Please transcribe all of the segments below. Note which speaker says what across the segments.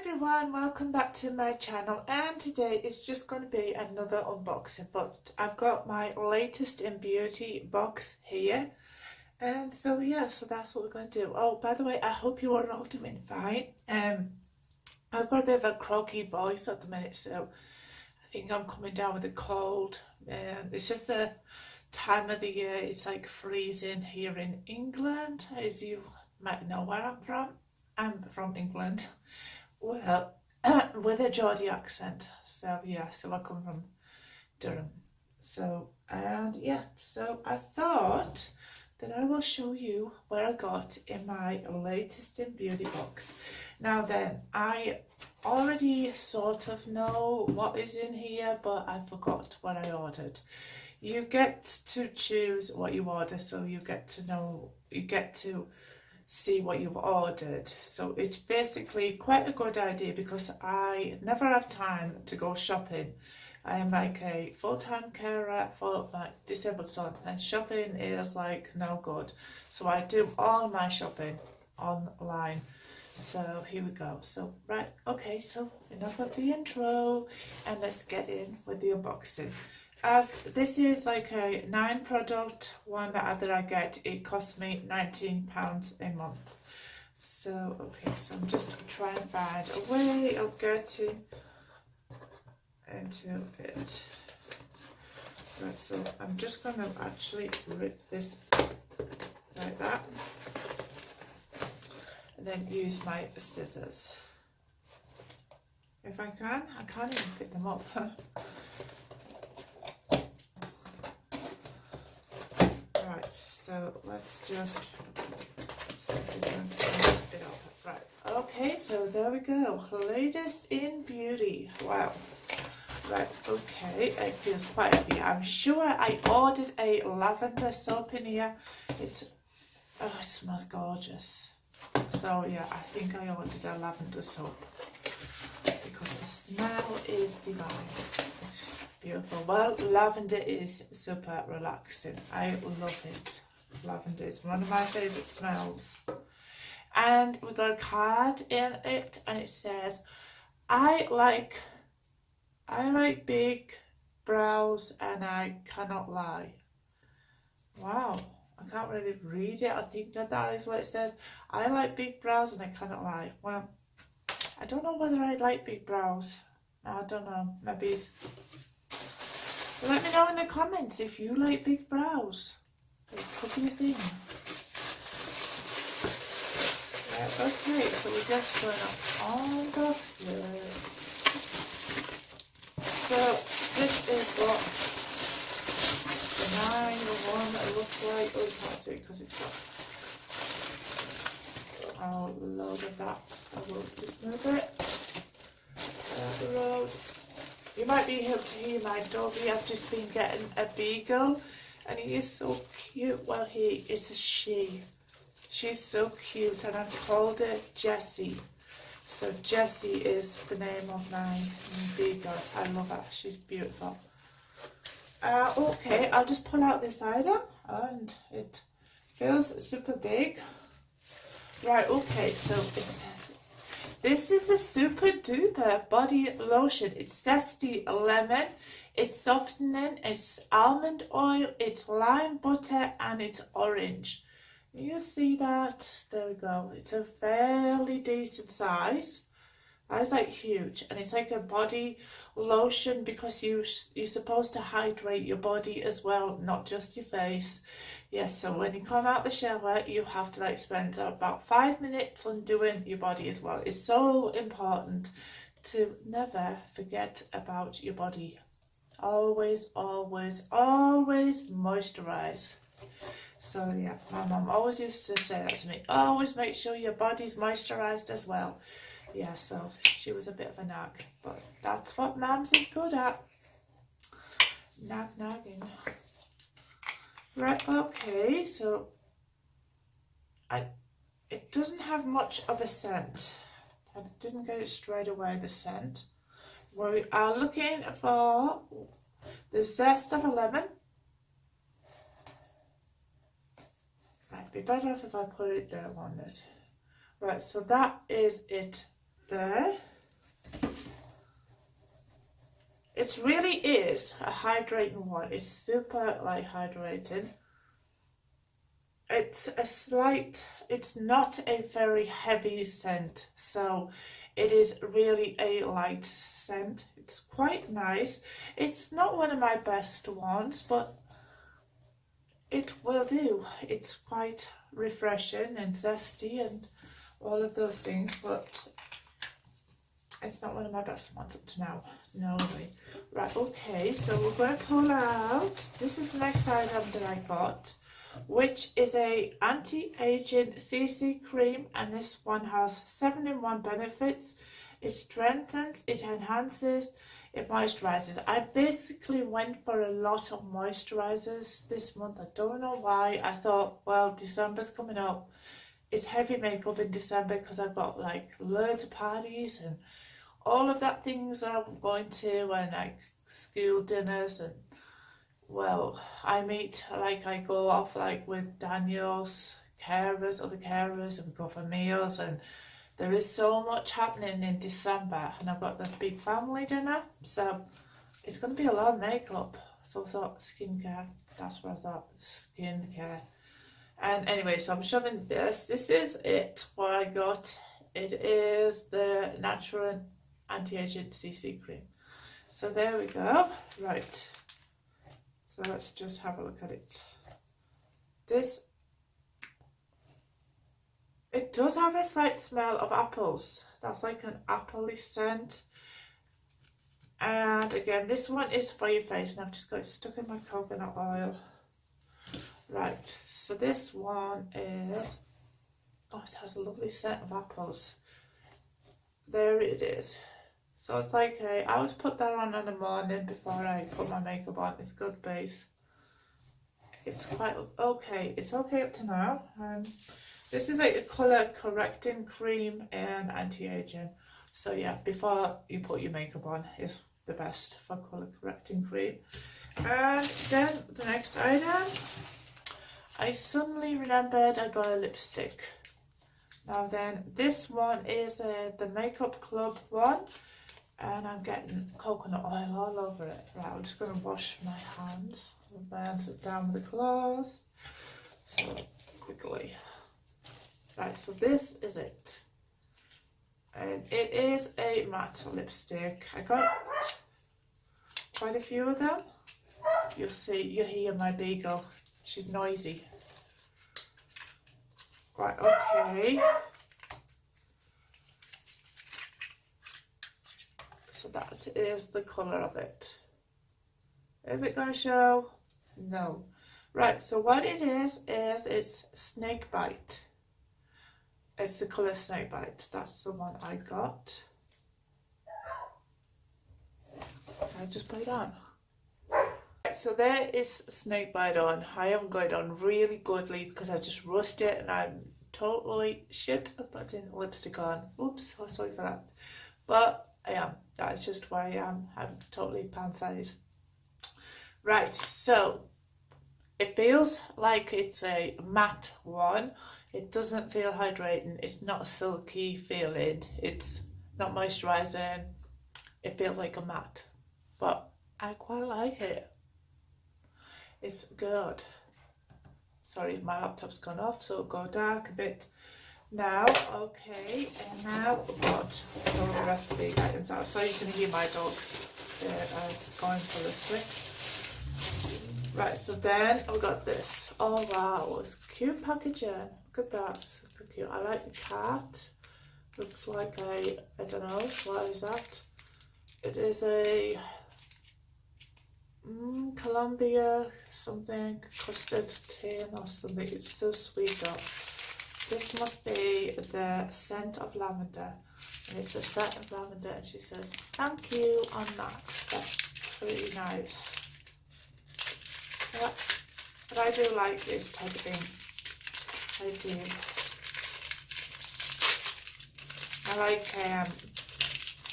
Speaker 1: everyone, welcome back to my channel, and today it's just going to be another unboxing, but I've got my latest in beauty box here, and so that's what we're going to do. Oh, by the way, I hope you are all doing fine. I've got a bit of a croaky voice at the minute, so I think I'm coming down with a cold, and it's just the time of the year. It's like freezing here in England, as you might know where I'm from. I'm from England. Well, with a Geordie accent. So I come from Durham. So I thought that I will show you where I got in my latest in beauty box. Now then, I already sort of know what is in here, but I forgot what I ordered. You get to choose what you order, so you get to see what you've ordered. So it's basically quite a good idea because I never have time to go shopping. I am like a full-time carer for my disabled son, and shopping is like no good. So I do all my shopping online. So here we go. So so enough of the intro, and let's get in with the unboxing. As this is like a 9 product one that I get, it costs me £19 a month. So so I'm just trying to find a way of getting into it. Right, so I'm just going to actually rip this like that, and then use my scissors. If I can't even pick them up. Right, so let's just see if we can pick it up. Right, okay, so there we go. Latest in beauty. Wow. Right, okay, it feels quite heavy. I'm sure I ordered a lavender soap in here. It smells gorgeous. So yeah, I think I ordered a lavender soap because the smell is divine. It's just beautiful. Well, lavender is super relaxing. I love it. Lavender is one of my favourite smells. And we got a card in it, and it says, I like big brows and I cannot lie. Wow, I can't really read it. I think that is what it says. I like big brows and I cannot lie. Well, I don't know whether I like big brows. I don't know. Maybe let me know in the comments if you like big brows. It could be a thing. Right, okay, so we're just going to unbox this. So this is what the 901 looks like. Oh, you can't see it because it's got a load of that. I will just move it down the road. You might be able to hear my doggy. I've just been getting a beagle, and he is so cute. Well, it's a she. She's so cute, and I've called her Jessie. So Jessie is the name of my beagle. I love her. She's beautiful. Okay, I'll just pull out this item, and it feels super big. Right, okay, so it says, this is a super duper body lotion. It's zesty lemon, it's softening, it's almond oil, it's lime butter, and it's orange. You see that? There we go. It's a fairly decent size. That is like huge, and it's like a body lotion because you're supposed to hydrate your body as well, not just your face. Yes, so when you come out the shower, you have to like spend about 5 minutes on doing your body as well. It's so important to never forget about your body. Always, always, always moisturize. So yeah, my mum always used to say that to me. Always make sure your body's moisturised as well. Yeah, so she was a bit of a nag, but that's what mums is good at. Nagging. Right, okay, so it doesn't have much of a scent. I didn't get it straight away, the scent. We are looking for the zest of a lemon. Might be better if I put it there, won't it? Right, so that is it there. It really is a hydrating one. It's super like hydrating. It's a slight, it's not a very heavy scent, so it is really a light scent. It's quite nice. It's not one of my best ones, but it will do. It's quite refreshing and zesty and all of those things, but it's not one of my best ones up to now. No way. Right, okay, so we're going to pull out. This is the next item that I got, which is a anti-aging CC cream, and this one has 7-in-1 benefits. It strengthens, it enhances, it moisturizes. I basically went for a lot of moisturizers this month. I don't know why. I thought, well, December's coming up. It's heavy makeup in December because I've got like loads of parties and all of that things I'm going to, and like school dinners, and well, I go off like with Daniel's carers, other carers, and we go for meals, and there is so much happening in December, and I've got the big family dinner, so it's going to be a lot of makeup. So I thought skincare, that's what I thought, skincare. And anyway, so I'm shoving this. This is it, what I got. It is the Natural Anti-Aging CC cream. So there we go. Right. So let's just have a look at it. It does have a slight smell of apples. That's like an appley scent. And again, this one is for your face, and I've just got it stuck in my coconut oil. Right, so this one is, oh, it has a lovely scent of apples. There it is. So it's like I always put that on in the morning before I put my makeup on. It's a good base. It's quite okay. It's okay up to now. This is like a colour correcting cream and anti-aging. So yeah, before you put your makeup on is the best for colour correcting cream. And then the next item, I suddenly remembered I got a lipstick. Now then, this one is the Makeup Club one, and I'm getting coconut oil all over it. Right, I'm just going to wash my hands. My hands are down with the cloth. So, quickly. Right, so this is it. And it is a matte lipstick. I got quite a few of them. You'll hear my beagle. She's noisy. Right, okay. So that is the colour of it. Is it going to show? No. Right, so what it is it's Snakebite. It's the colour Snakebite. That's the one I got. I just put it on. So there is Snakebite on. I am going on really goodly because I just rushed it and I'm totally shit at putting lipstick on. Oops, oh, sorry for that. But I am. That is just where I am. I'm totally pan-sized. Right, so it feels like it's a matte one. It doesn't feel hydrating. It's not a silky feeling. It's not moisturising. It feels like a matte. But I quite like it. It's good. Sorry, my laptop's gone off, so it'll go dark a bit now. Okay, and now we've got all the rest of these items out. So you can hear my dogs. They're going for the swing. Right, so then we got this. Oh wow, it's cute packaging. Look at that, super cute. I like the cat. Looks like I don't know, what is that? It is a Columbia something, custard tin or something. It's so sweet though. This must be the scent of lavender, and it's a scent of lavender, and she says thank you on that. That's pretty nice. Yeah, but I do like this type of thing. I do. I like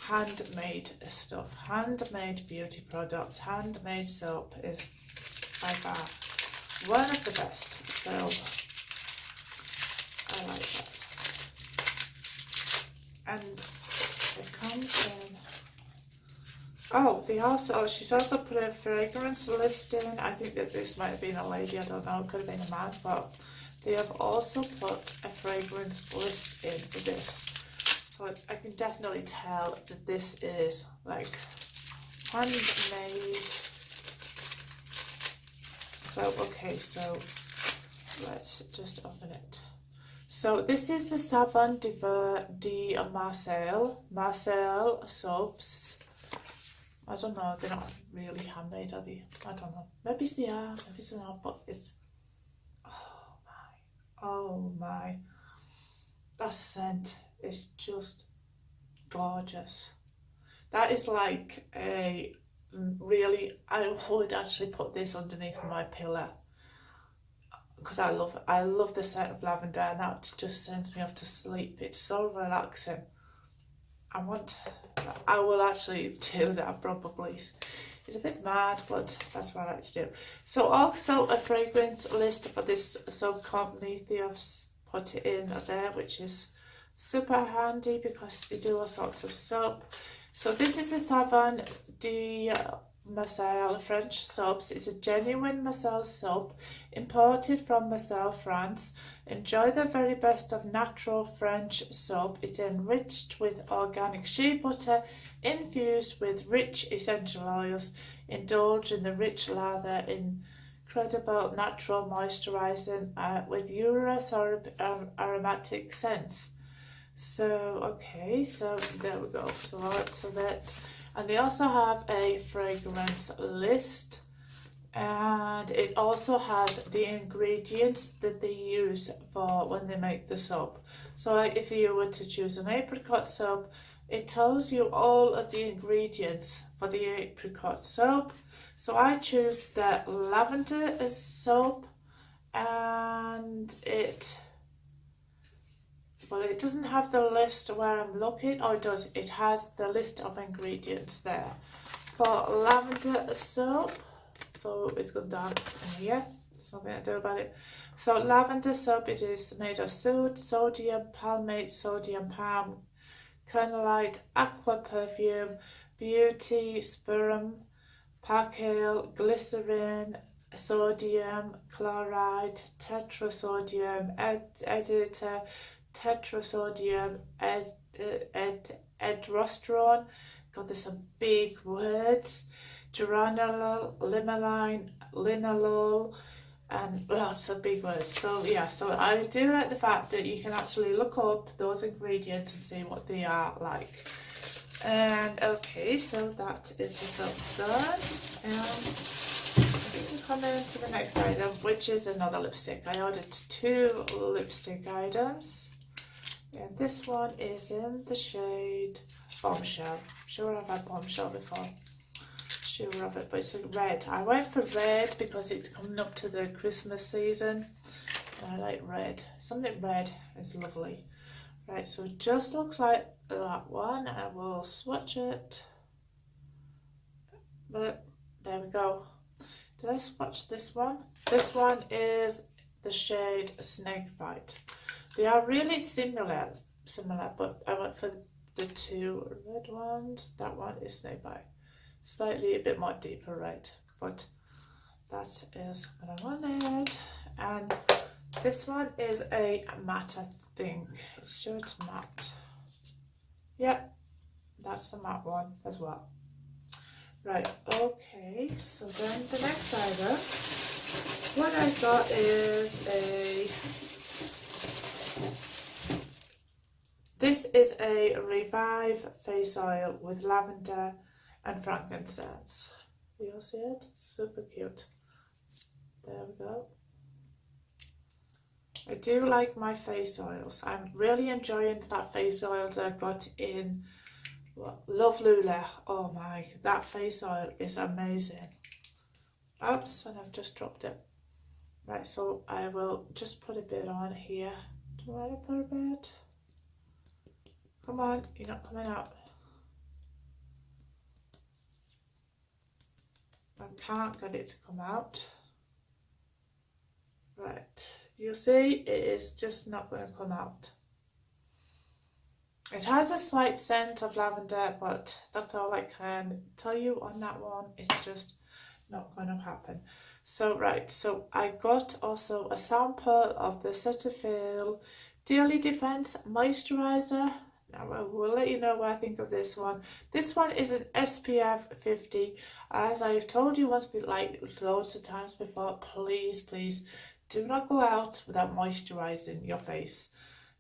Speaker 1: handmade stuff, handmade beauty products. Handmade soap is by far one of the best, so I like that. And it comes in Oh, she's also put a fragrance list in. I think that this might have been a lady, I don't know, it could have been a man, but they have also put a fragrance list in for this. So I can definitely tell that this is like handmade. So, okay, so let's just open it. So this is the Savon de Marseille soaps. I don't know, they're not really handmade, are they? I don't know. Maybe they are, maybe they're not, but it's... Oh my. That scent is just gorgeous. That is like a really... I would actually put this underneath my pillow. Because I love the scent of lavender, and that just sends me off to sleep. It's so relaxing. I will actually do that probably. It's a bit mad, but that's what I like to do. So also a fragrance list for this soap company. They have put it in there, which is super handy because they do all sorts of soap. So this is the Savon de Marseille French soaps. It's a genuine Marseille soap imported from Marseille, France. Enjoy the very best of natural French soap. It's enriched with organic shea butter, infused with rich essential oils. Indulge in the rich lather, incredible natural moisturizing with aromatherapy aromatic scents. So okay, so there we go. So lots of it. And they also have a fragrance list, and it also has the ingredients that they use for when they make the soap. So like if you were to choose an apricot soap, it tells you all of the ingredients for the apricot soap. So I choose the lavender soap, and it doesn't have the list where I'm looking, or it does. It has the list of ingredients there for lavender soap. So it's gone down in here. There's nothing to do about it. So lavender soap, it is made of sodium palmate, sodium palm, kernelite, aqua perfume, beauty, spurum, percale, glycerin, sodium chloride, tetrasodium, editor, tetrasodium, edrosterone. God, there's some big words. Geranol, limonene, linalool, and lots of big words. So yeah, so I do like the fact that you can actually look up those ingredients and see what they are like. And okay, so that is the soap done. And we can come into the next item, which is another lipstick. I ordered 2 lipstick items, and this one is in the shade Bombshell. I'm sure I've had Bombshell before. Sure of it, but it's red. I went for red because it's coming up to the Christmas season. I like red. Something red is lovely. Right, so it just looks like that one. I will swatch it. But there we go. Did I swatch this one? This one is the shade Snakebite. They are really similar, but I went for the 2 red ones. That one is Snakebite. Slightly a bit more deeper red, but that is what I wanted. And this one is a matte, I think. It's sure it's matte. Yep, that's the matte one as well. Right, okay, so then the next item, what I got is this is a Revive face oil with lavender and frankincense. You'll see it? Super cute. There we go. I do like my face oils. I'm really enjoying that face oil that I got in Love Lula. Oh my, that face oil is amazing. Oops, and I've just dropped it. Right, so I will just put a bit on here. Do I put a bit? Come on, you're not coming out. I can't get it to come out. Right, you'll see it is just not going to come out. It has a slight scent of lavender, but that's all I can tell you on that one. It's just not going to happen. So right, so I got also a sample of the Cetaphil Daily Defense Moisturizer. Now I will let you know what I think of this one. This one is an SPF 50. As I've told you once, like loads of times before, please do not go out without moisturizing your face.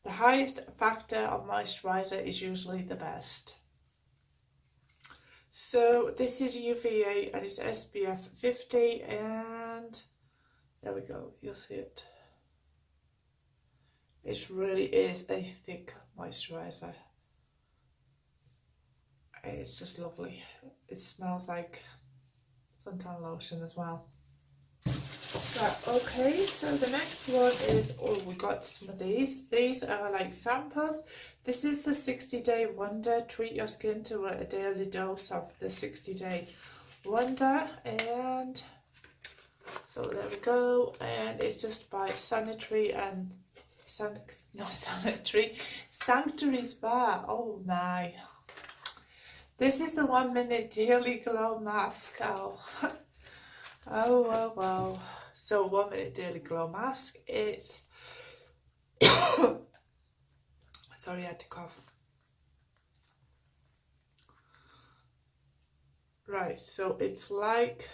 Speaker 1: The highest factor of moisturizer is usually the best. So this is UVA and it's SPF 50, and there we go, you'll see it. It really is a thick moisturizer. It's just lovely. It smells like suntan lotion as well. Right, okay, so the next one is, oh, we got some of these. These are like samples. This is the 60-day wonder. Treat your skin to a daily dose of the 60-day wonder. And so there we go. And it's just by Sanctuary Spa. Oh my. This is the 1 minute daily glow mask. Oh, oh wow, wow. So 1 minute daily glow mask. It's sorry, I had to cough. Right, so it's like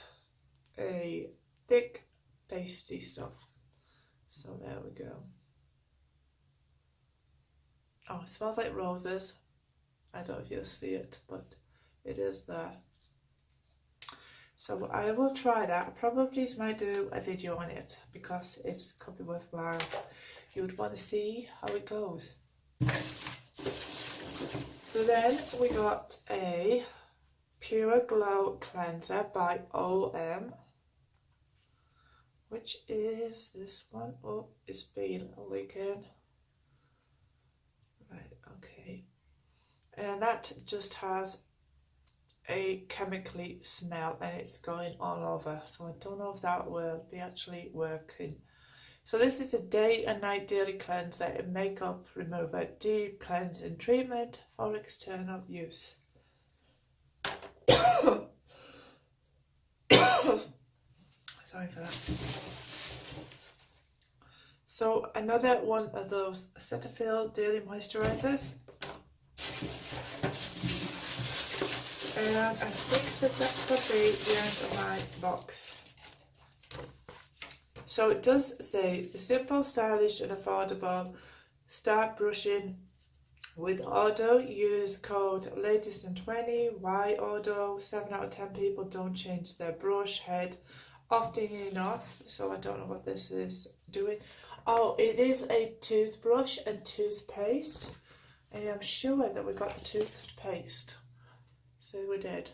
Speaker 1: a thick pasty stuff. So there we go. Oh, it smells like roses. I don't know if you'll see it, but it is there. So I will try that. I probably might do a video on it because it's could be worthwhile. You would want to see how it goes. So then we got a Pure Glow Cleanser by OM, which is this one. Oh, it's been leaking. Right, okay. And that just has a chemically smell and it's going all over. So I don't know if that will be actually working. So this is a day and night daily cleanser and makeup remover, deep cleansing treatment for external use. Sorry for that. So another one of those Cetaphil daily moisturizers. And I think that could be the end of my box. So it does say, the simple, stylish and affordable. Start brushing with Odo. Use code LATEST20. Why Odo? 7 out of 10 people don't change their brush head often enough. So I don't know what this is doing. Oh, it is a toothbrush and toothpaste. I am sure that we got the toothpaste. So we did.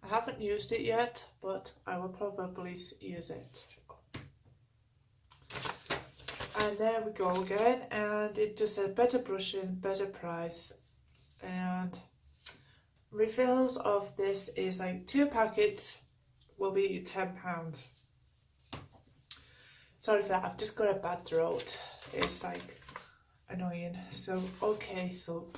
Speaker 1: I haven't used it yet, but I will probably use it. And there we go again, and it just said better brushing, better price. And refills of this is like 2 packets will be £10. Sorry for that, I've just got a bad throat. It's like annoying. So okay, so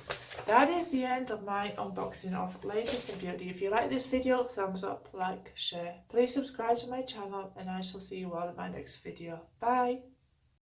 Speaker 1: that is the end of my unboxing of Latest in Beauty. If you like this video, thumbs up, like, share. Please subscribe to my channel and I shall see you all in my next video. Bye.